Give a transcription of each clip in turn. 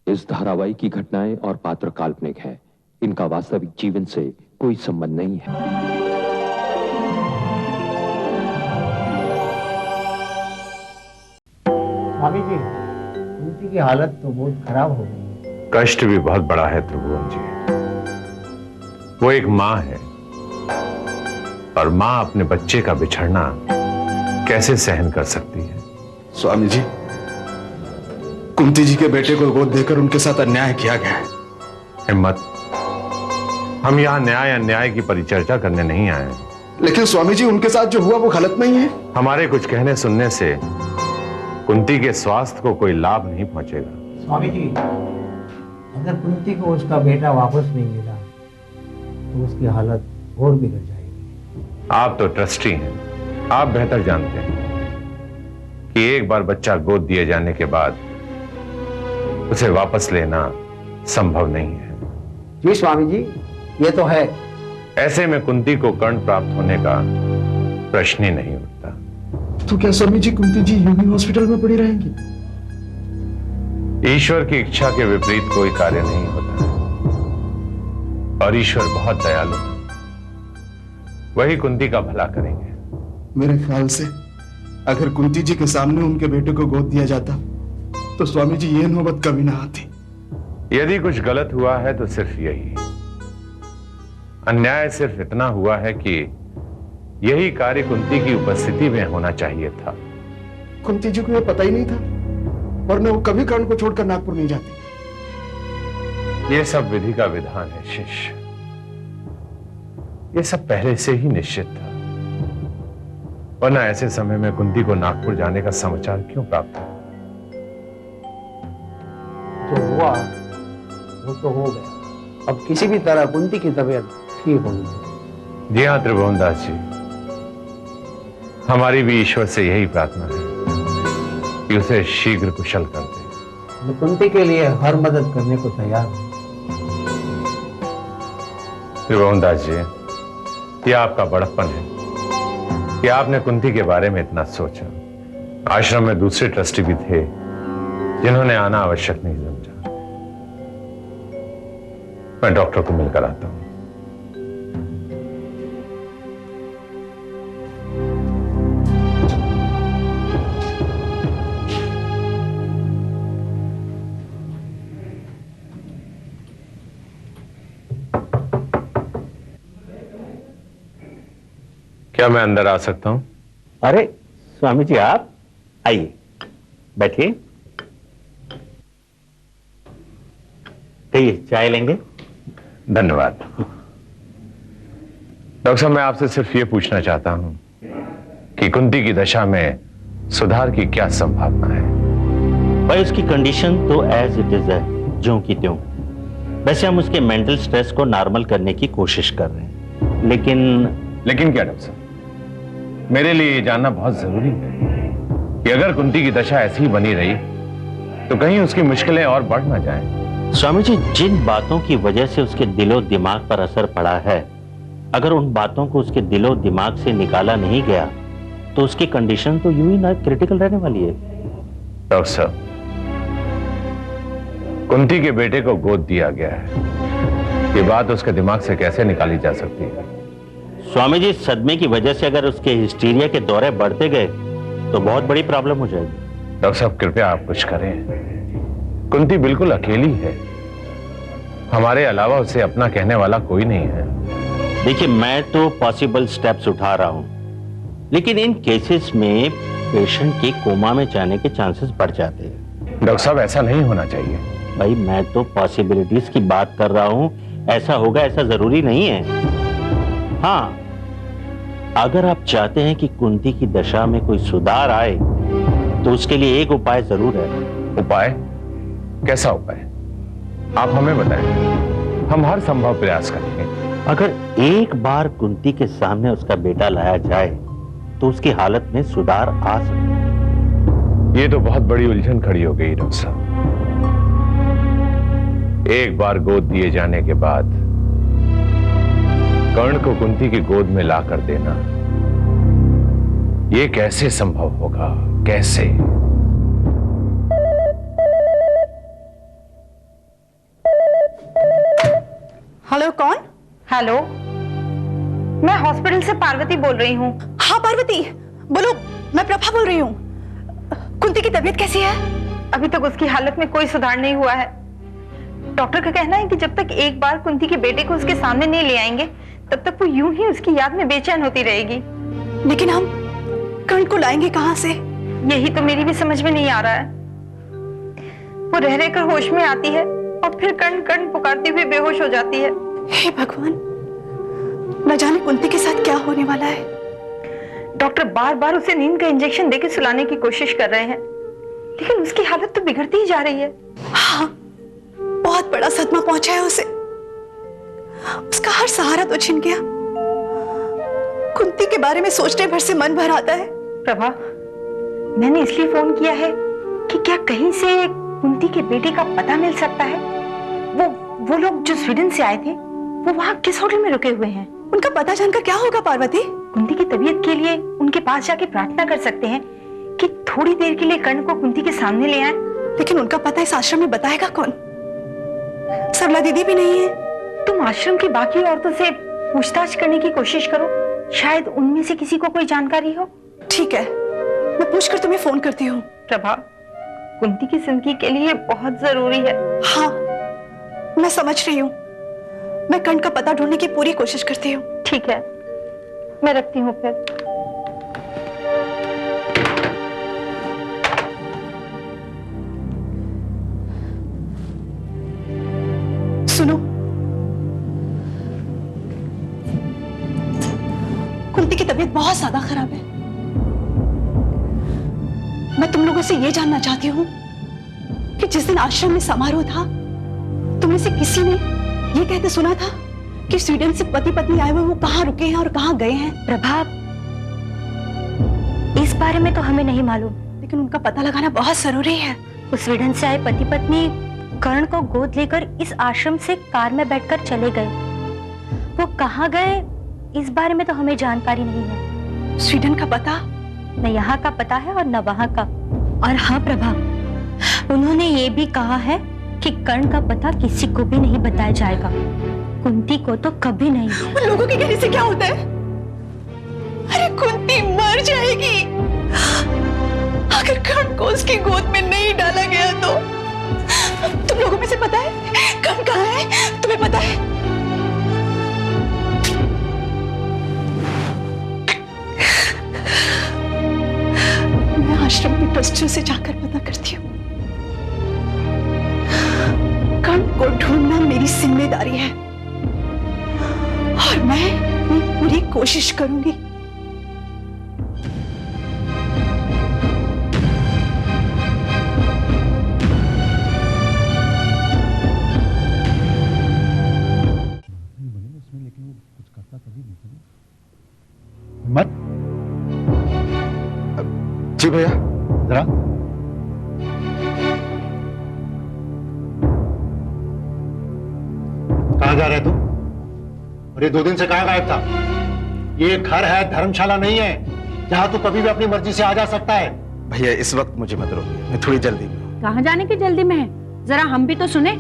इस धारावाहिक की घटनाएं और पात्र काल्पनिक है। इनका वास्तविक जीवन से कोई संबंध नहीं है। स्वामी जी, उनकी हालत तो बहुत खराब हो गई है। कष्ट भी बहुत बड़ा है त्रिभुवन जी। वो एक मां है और मां अपने बच्चे का बिछड़ना कैसे सहन कर सकती है? स्वामी जी, कुंती जी के बेटे को गोद देकर उनके साथ अन्याय किया गया है। हिम्मत, हम यहां न्याय अन्याय की परिचर्चा करने नहीं आए हैं। लेकिन स्वामी जी, उनके साथ जो हुआ वो गलत नहीं है। हमारे कुछ कहने सुनने से कुंती के स्वास्थ्य को कोई लाभ नहीं पहुंचेगा। स्वामी जी, अगर कुंती को उसका बेटा वापस नहीं मिला तो उसकी हालत और बिगड़ जाएगी। आप तो ट्रस्टी हैं, आप बेहतर जानते हैं कि एक बार बच्चा गोद दिए जाने के बाद उसे वापस लेना संभव नहीं है। जी स्वामी जी, ये तो है। ऐसे में कुंती को कर्ण प्राप्त होने का प्रश्न ही नहीं उठता। तो क्या स्वामी जी कुंती जी यूं ही हॉस्पिटल में पड़ी रहेंगी? ईश्वर की इच्छा के विपरीत कोई कार्य नहीं होता है और ईश्वर बहुत दयालु है, वही कुंती का भला करेंगे। मेरे ख्याल से अगर कुंती जी के सामने उनके बेटे को गोद दिया जाता तो स्वामी जी ये नौबत कभी ना आती। यदि कुछ गलत हुआ है तो सिर्फ यही। अन्याय सिर्फ इतना हुआ है कि यही कार्य कुंती की उपस्थिति में होना चाहिए था। कुंती जी को यह पता ही नहीं था, वरना वो कभी कर्ण को छोड़कर नागपुर नहीं जाती। ये सब विधि का विधान है शिष्य, ये सब पहले से ही निश्चित था, वरना ऐसे समय में कुंती को नागपुर जाने का समाचार क्यों प्राप्त हुआ? जो हुआ वो तो हो गया। अब किसी भी तरह कुंती की तबीयत ठीक होनी चाहिए। जी हाँ त्रिभुवन दास जी, हमारी भी ईश्वर से यही प्रार्थना है कि उसे शीघ्र कुशल कर दे। मैं कुंती के लिए हर मदद करने को तैयार हूं। त्रिभुवन दास जी, यह आपका बड़प्पन है कि आपने कुंती के बारे में इतना सोचा। आश्रम में दूसरे ट्रस्टी भी थे जिन्होंने आना आवश्यक नहीं समझा। मैं डॉक्टर को मिलकर आता हूं। क्या मैं अंदर आ सकता हूं? अरे स्वामी जी, आप आइए, बैठिए। कहिए, चाय लेंगे? धन्यवाद। डॉक्टर साहब, मैं आपसे सिर्फ ये पूछना चाहता हूं कि कुंती की दशा में सुधार की क्या संभावना है? भाई, उसकी कंडीशन तो एज इट इज है, ज्यों की त्यों। वैसे हम उसके मेंटल स्ट्रेस को नॉर्मल करने की कोशिश कर रहे हैं, लेकिन क्या डॉक्टर साहब, मेरे लिए ये जानना बहुत जरूरी है कि अगर कुंती की दशा ऐसी ही बनी रही तो कहीं उसकी मुश्किलें और बढ़ ना जाएं। स्वामी जी, जिन बातों की वजह से उसके दिलो दिमाग पर असर पड़ा है, अगर उन बातों को उसके दिलो दिमाग से निकाला नहीं गया तो उसकी कंडीशन तो यूं ही ना क्रिटिकल रहने वाली है। डॉक्टर साहब, कुंती के बेटे को गोद दिया गया है, ये बात उसके दिमाग से कैसे निकाली जा सकती है? स्वामी जी, सदमे की वजह से अगर उसके हिस्टीरिया के दौरे बढ़ते गए तो बहुत बड़ी प्रॉब्लम हो जाएगी। डॉक्टर साहब, कृपया आप कुछ करें। कुंती बिल्कुल अकेली है, हमारे अलावा उसे अपना कहने वाला कोई नहीं है। देखिए, मैं तो पॉसिबल स्टेप्स उठा रहा हूं, लेकिन इन केसेस में पेशेंट के कोमा में जाने के चांसेस बढ़ जाते हैं। डॉक्टर साहब, ऐसा नहीं होना चाहिए। भाई, मैं तो पॉसिबिलिटीज की बात कर रहा हूं, ऐसा होगा ऐसा जरूरी नहीं है। हाँ, अगर आप चाहते हैं कि कुंती की दशा में कोई सुधार आए तो उसके लिए एक उपाय जरूर है। उपाय? कैसा उपाय? आप हमें बताएं, हम हर संभव प्रयास करेंगे। अगर एक बार कुंती के सामने उसका बेटा लाया जाए तो उसकी हालत में सुधार आ सकता है। ये तो बहुत बड़ी उलझन खड़ी हो गई डॉक्टर साहब। एक बार गोद दिए जाने के बाद कर्ण को कुंती की गोद में लाकर देना, ये कैसे संभव होगा? कैसे? हेलो, कौन? हेलो, मैं हॉस्पिटल से पार्वती बोल रही हूँ। हाँ पार्वती, बोलो। मैं प्रभा बोल रही हूँ। कुंती की तबीयत कैसी है? अभी तक उसकी हालत में कोई सुधार नहीं हुआ है। डॉक्टर का कहना है कि जब तक एक बार कुंती के बेटे को उसके सामने नहीं ले आएंगे, तब तक वो यूं ही उसकी याद में बेचैन होती रहेगी। लेकिन हम कर्ण को लाएंगे कहाँ से? यही तो मेरी भी समझ में नहीं आ रहा है। वो रह रहकर होश में आती है और फिर कर्ण कर्ण पुकारते हुए बेहोश हो जाती है। हे भगवान, न जाने कुंती के साथ क्या होने वाला है। डॉक्टर बार बार उसे नींद का इंजेक्शन देकर सुलाने की कोशिश कर रहे हैं, लेकिन उसकी हालत तो बिगड़ती ही जा रही है। हाँ, बहुत बड़ा सदमा पहुंचा है उसे। उसका हर सहारा तो छिन गया। कुंती के बारे में सोचने भर से मन भर आता है। प्रभा, मैंने इसलिए फोन किया है कि क्या कहीं से कुंती के बेटे का पता मिल सकता है? वो लोग जो स्वीडन से आए थे, वो वहाँ किस होटल में रुके हुए हैं? उनका पता जानकर क्या होगा पार्वती? कुंती की तबीयत के लिए उनके पास जाके प्रार्थना कर सकते हैं कि थोड़ी देर के लिए कर्ण को कुंती के सामने ले आए। लेकिन उनका पता इस आश्रम में बताएगा कौन? सरला दीदी भी नहीं है। तुम आश्रम की बाकी औरतों से पूछताछ करने की कोशिश करो, शायद उनमें से किसी को कोई जानकारी हो। ठीक है, मैं पूछकर तुम्हें फोन करती हूँ। प्रभा, कुंती की जिंदगी के लिए बहुत जरूरी है। हाँ, मैं समझ रही हूँ। मैं कर्ण का पता ढूंढने की पूरी कोशिश करती हूँ। ठीक है, मैं रखती हूँ फिर। सुनो, कुंती की तबीयत बहुत ज्यादा खराब है। मैं तुम लोगों से यह जानना चाहती हूँ कि जिस दिन आश्रम में समारोह था, तुम में से किसी ने यह कहते सुना था कि स्वीडन से पति पत्नी आए हुए वो कहाँ रुके हैं और कहाँ गए हैं? प्रभा, इस बारे में तो हमें नहीं मालूम, लेकिन उनका पता लगाना बहुत जरूरी है। वो स्वीडन से आए पति पत्नी कर्ण को गोद लेकर इस आश्रम से कार में बैठकर चले गए। वो कहाँ गए इस बारे में तो हमें जानकारी नहीं है। स्वीडन का पता? न यहाँ का पता है और न वहाँ का। और हाँ प्रभा, उन्होंने ये भी कहा है कि कर्ण का पता किसी को भी नहीं बताया जाएगा, कुंती को तो कभी नहीं। उन लोगों के कहने से क्या होता है? अरे कुंती मर जाएगी अगर कर्ण को उसकी गोद में नहीं डाला गया तो। तुम लोगों में से पता है कर्ण कहाँ है? तुम्हें पता है? मैं आश्रम के ट्रस्टियों से जाकर पता करती हूँ। कर्ण को ढूंढना मेरी जिम्मेदारी है और मैं अपनी पूरी कोशिश करूंगी। मत जी भैया। जरा कहाँ जा रहे तू? और ये 2 दिन से कहाँ गायब था? ये घर है, धर्मशाला नहीं है जहाँ तू कभी भी अपनी मर्जी से आ जा सकता है। भैया इस वक्त मुझे मत रोकिए, मैं थोड़ी जल्दी में हूँ। कहाँ जाने की जल्दी में है? जरा हम भी तो सुने।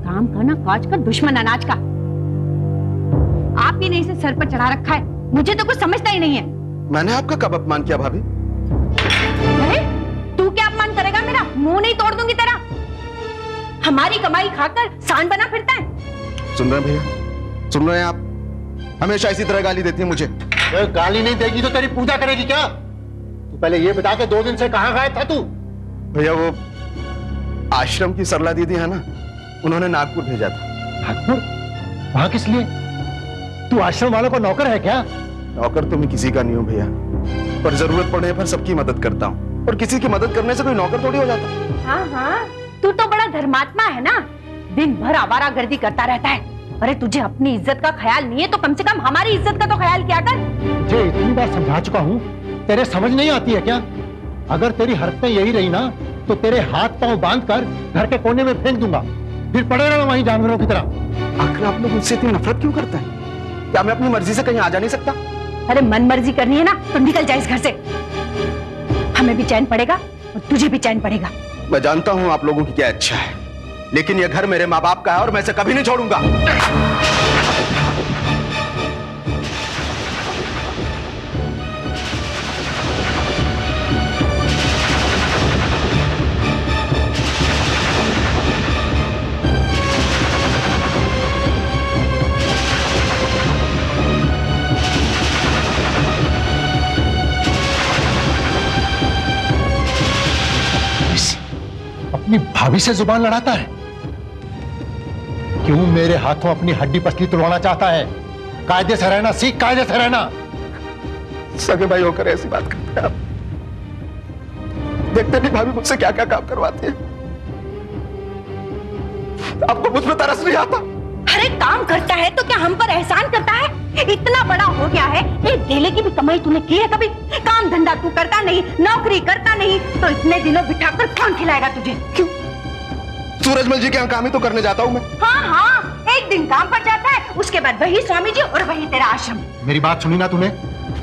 काम का ना काज का, दुश्मन अनाज का। आप ही ने इसे सर पर चढ़ा रखा है, मुझे तो कुछ समझता ही नहीं है। मैंने आपका कब अपमान किया भाभी? अरे तू क्या अपमान करेगा मेरा? मुंह नहीं तोड़ दूंगी तेरा। हमारी कमाई खाकर सांड बना फिरता है। सुन रहे हैं भैया? सुन रहे हैं आप? हमेशा इसी तरह गाली देती है मुझे। गाली नहीं देगी तो तेरी पूजा करेगी क्या? तू पहले ये बता के 2 दिन से कहाँ गायब था तू? भैया वो आश्रम की सरला दीदी है ना, उन्होंने नागपुर भेजा था। नागपुर? वहां किस लिए? तू आश्रम वालों को नौकर है क्या? नौकर तो मैं किसी का नहीं हूँ भैया, पर जरूरत पड़ने पर सबकी मदद करता हूँ। और किसी की मदद करने से कोई नौकर थोड़ी हो जाता। हाँ हाँ, तू तो बड़ा धर्मात्मा है ना, दिन भर आवारागर्दी करता रहता है। अरे तुझे अपनी इज्जत का ख्याल नहीं है तो कम से कम हमारी इज्जत का तो ख्याल किया कर। तुझे इतनी बार समझा चुका हूँ, तेरे समझ नहीं आती है क्या? अगर तेरी हरकतें यही रही ना तो तेरे हाथ पांव बांधकर घर के कोने में फेंक दूंगा, फिर पड़े रहना वहीं जानवरों की तरह। आखिर आप लोग मुझसे इतनी नफरत क्यों करते हैं? क्या मैं अपनी मर्जी से कहीं आ जा नहीं सकता? अरे मन मर्जी करनी है ना तो निकल जाए इस घर से। हमें भी चैन पड़ेगा और तुझे भी चैन पड़ेगा। मैं जानता हूँ आप लोगों की क्या इच्छा है, लेकिन यह घर मेरे माँ बाप का है और मैं इसे कभी नहीं छोड़ूंगा। अपनी भाभी से जुबान लड़ाता है। क्यों मेरे हाथों अपनी हड्डी पसली तुड़वाना चाहता है? कायदे से रहना सीख, कायदे से रहना। सगे भाई होकर ऐसी बात करते हैं आप। देखते नहीं भाभी मुझसे क्या क्या काम करवाती है। आपको मुझ में तरस नहीं आता? अरे काम करता है तो क्या हम पर एहसान करता है? इतना बड़ा हो गया है, एक धेले की भी कमाई तूने की है कभी? काम धंधा तू करता नहीं, नौकरी करता नहीं, तो इतने दिनों बिठाकर कौन खिलाएगा तुझे? क्यों? सूरजमल जी के यहाँ काम ही तो करने जाता हूँ मैं। हाँ, एक दिन काम पर जाता है, उसके बाद वही स्वामी जी और वही तेरा आश्रम। मेरी बात सुनी ना तूने?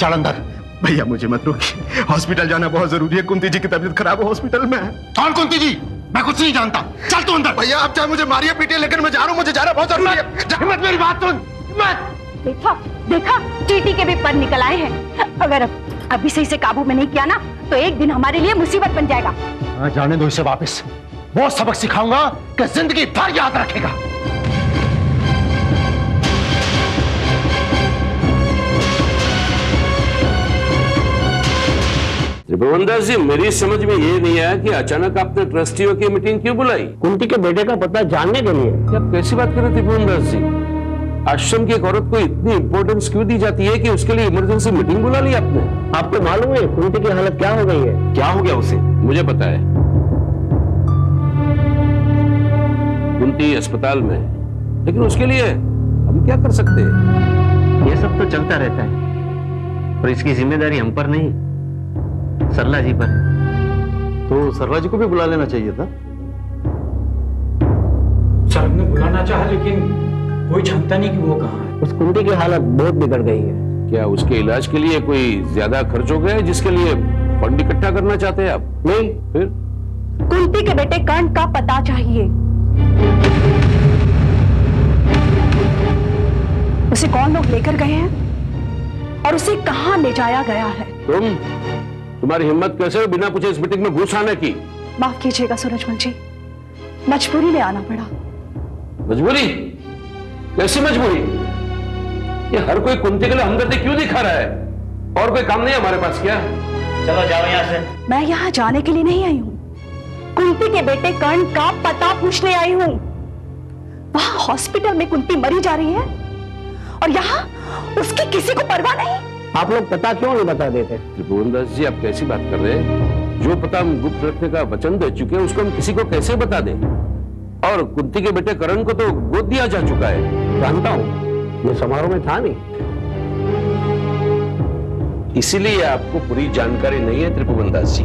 चल अंदर। भैया मुझे मत रोकिए, हॉस्पिटल जाना बहुत जरूरी है। कुंती जी की तबीयत खराब है, हॉस्पिटल में है। कौन कुंती जी? मैं कुछ नहीं जानता। चल तू अंदर। भैया आप चाहे मुझे मारिए पीटिए, लेकिन मैं जा रहा हूँ, मुझे जाना बहुत जरूरी है। हिम्मत, मेरी बात सुन। हिम्मत। देखा देखा, चीटी के भी पर निकल आए हैं। अगर अभी से इसे काबू में नहीं किया ना, तो एक दिन हमारे लिए मुसीबत बन जाएगा। हाँ, जाने दो इसे वापस। वो सबक सिखाऊंगा कि जिंदगी भर याद रखेगा। त्रिभुवनदास जी, मेरी समझ में ये नहीं आया कि अचानक आपने ट्रस्टियों की मीटिंग क्यों बुलाई? कुंती के बेटे का पता जानने के लिए। आप कैसी बात कर रहे थे त्रिभुवनदास जी? आश्रम की एक औरत को इतनी इंपॉर्टेंस क्यों दी जाती है कि उसके लिए इमरजेंसी मीटिंग बुला ली आपने? आपको मालूम है कुंती की हालत क्या हो गई है? क्या हो गया उसे? मुझे पता है। कुंती अस्पताल में है, लेकिन उसके लिए हम क्या कर सकते हैं? ये सब तो चलता रहता है, पर इसकी जिम्मेदारी हम पर नहीं, सरला जी पर है। तो सरला जी को भी बुला लेना चाहिए था। सर ने बुलाना चाहा, लेकिन कोई जानता नहीं कि वो कहाँ है। उस कुंती की हालत बहुत बिगड़ गई है। क्या उसके इलाज के लिए कोई ज्यादा खर्च हो गया है जिसके लिए फंड इकट्ठा करना चाहते हैं आप? नहीं। फिर? कुंती के बेटे कर्ण का पता चाहिए। उसे कौन लोग लेकर गए हैं और उसे कहां ले जाया गया है? तुम्हारी हिम्मत कैसे हो बिना पूछे इस मीटिंग में घुस आने की? माफ कीजिएगा सूरजमल जी, मजबूरी में आना पड़ा। मजबूरी? कैसी मजबूरी? ये हर कोई कुंती के लिए हमदर्दी क्यों दिखा रहा है? और कोई काम नहीं है हमारे पास क्या? चलो जाओ यहाँ से। मैं यहाँ जाने के लिए नहीं आई हूँ, कुंती के बेटे कर्ण का पता पूछने आई हूँ। वहां हॉस्पिटल में कुंती मरी जा रही है और यहाँ उसकी किसी को परवाह नहीं। आप लोग पता क्यों नहीं बता देते? त्रिभुवनदास जी, आप कैसी बात कर रहे हैं? जो पता हम गुप्त रखने का वचन दे चुके हैं, उसको हम किसी को कैसे बता दें? और कुंती के बेटे करण को तो गोद दिया जा चुका है। जानता हूँ, मैं समारोह में था नहीं। इसीलिए आपको पूरी जानकारी नहीं है त्रिभुवनदास जी।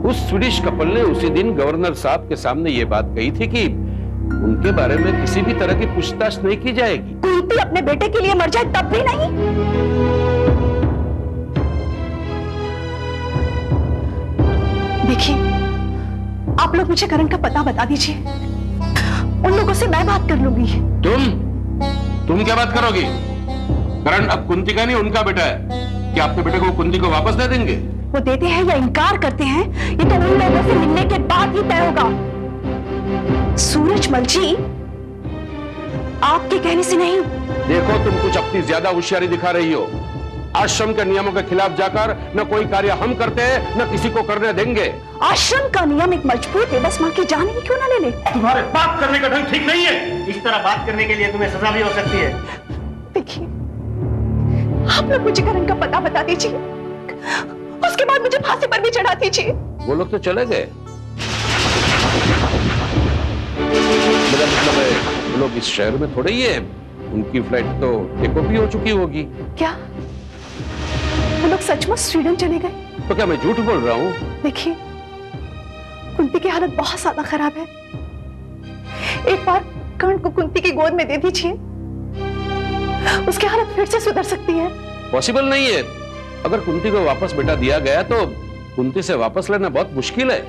उस स्वीडिश कपल ने उसी दिन गवर्नर साहब के सामने ये बात कही थी कि उनके बारे में किसी भी तरह की पूछताछ नहीं की जाएगी। कुंती अपने बेटे के लिए मर जाए तब भी नहीं? देखिए, आप लोग मुझे करण का पता बता दीजिए, उन लोगों से मैं बात कर लूंगी। तुम क्या बात करोगी? करण अब कुंती का नहीं, उनका बेटा है। क्या अपने बेटे को कुंती को वापस दे देंगे? वो देते हैं या इनकार करते हैं, ये तो उन लोगों से मिलने के बाद ही तय होगा। सूरजमल जी, आपके कहने से नहीं। देखो, तुम कुछ अपनी ज्यादा होशियारी दिखा रही हो। आश्रम के नियमों के खिलाफ जाकर न कोई कार्य हम करते हैं, न किसी को करने देंगे। आश्रम का नियम एक मजबूत बेबस मां की जान ही क्यों ना ले ले? तुम्हारे बात करने का ढंग ठीक नहीं है। इस तरह बात करने के लिए तुम्हें सजा भी हो सकती है। देखिए, आप लोग मुझे करण का पता बता दीजिए, उसके बाद मुझे फांसी पर भी चढ़ा दीजिए। वो लोग तो चले गए। मेरा मतलब है, वो लोग इस शहर में थोड़े ही है। उनकी फ्लाइट तो टेक ऑफ भी हो चुकी होगी। क्या वो लोग सचमुच स्वीडन चले गए? तो क्या मैं झूठ बोल रहा हूँ? देखिए, कुंती की हालत बहुत ज्यादा खराब है। एक बार कर्ण को कुंती की गोद में दे दीजिए, उसकी हालत फिर से सुधर सकती है। पॉसिबल नहीं है। अगर कुंती को वापस बेटा दिया गया तो कुंती से वापस लेना बहुत मुश्किल है।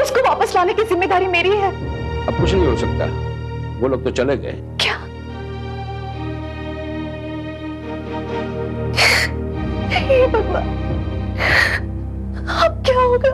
उसको वापस लाने की जिम्मेदारी मेरी है। अब कुछ नहीं हो सकता, वो लोग तो चले गए। क्या? हे भगवान, अब क्या होगा?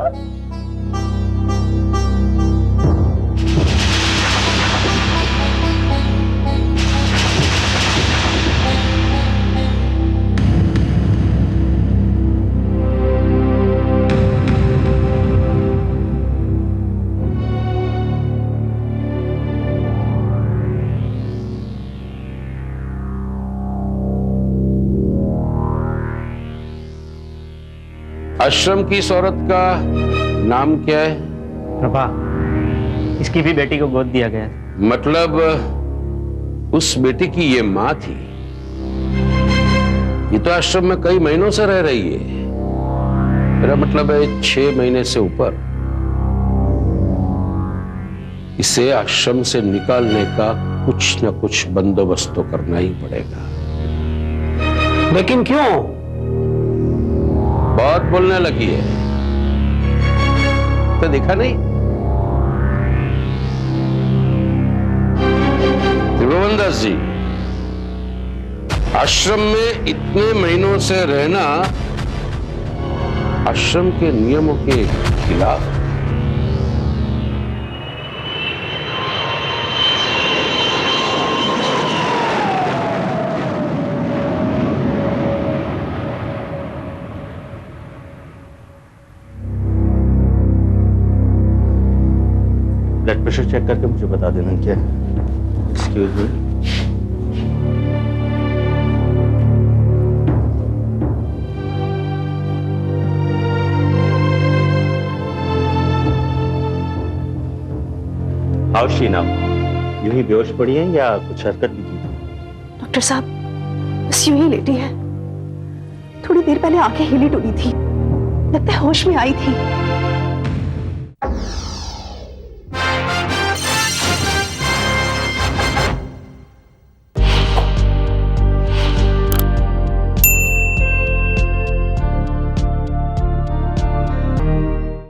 आश्रम की इस औरत का नाम क्या है? प्रभा, इसकी भी बेटी को गोद दिया गया। मतलब उस बेटी की ये माँ थी? ये तो आश्रम में कई महीनों से रह रही है। मेरा मतलब है 6 महीने से ऊपर। इसे आश्रम से निकालने का कुछ न कुछ बंदोबस्त तो करना ही पड़ेगा। लेकिन क्यों? बहुत बोलने लगी है, तो देखा नहीं? त्रिभुवनदास जी, आश्रम में इतने महीनों से रहना आश्रम के नियमों के खिलाफ। ब्लड प्रेशर चेक करके मुझे बता देना। क्या? Excuse me. How she now? यूं ही बेहोश पड़ी है या कुछ हरकत भी की? डॉक्टर साहब, बस यूं ही लेटी है। थोड़ी देर पहले आंखें हिली डुली थी, लगता है होश में आई थी।